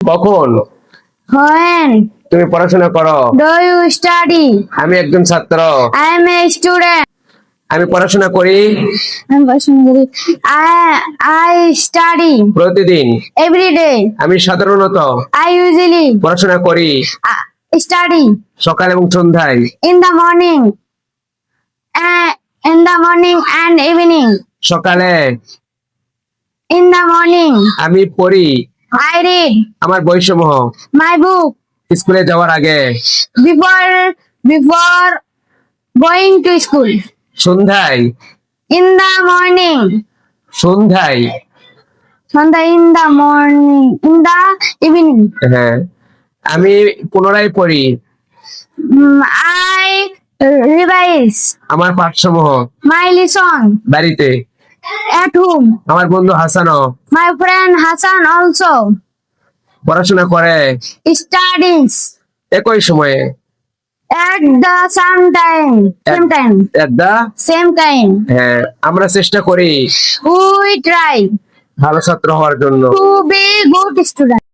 কখন When তুমি পড়াশোনা করো? do you study? আমি একজন ছাত্র। I am a student. আমি পড়াশোনা করি I study প্রতিদিন। every day. আমি সাধারণত I usually পড়াশোনা করি study সকাল এবং সন্ধ্যায়। in the morning and evening. সকালে In the morning, আমি পড়ি I read আমার বইসমূহ my book স্কুলে যাওয়ার আগে। before going to school. সন্ধ্যায় In the morning, সন্ধ্যায় in the morning, in the evening. হ্যাঁ আমি পুনরায় পড়ি I revise আমার পাঠসমূহ my lesson বাড়িতে। at home. আমার বন্ধু হাসানও My friend Hassan also পড়াশোনা করে studies একই সময়ে at the same time. Same time. হ্যাঁ আমরা চেষ্টা করি We try ভালো ছাত্র হওয়ার জন্য। to be good student.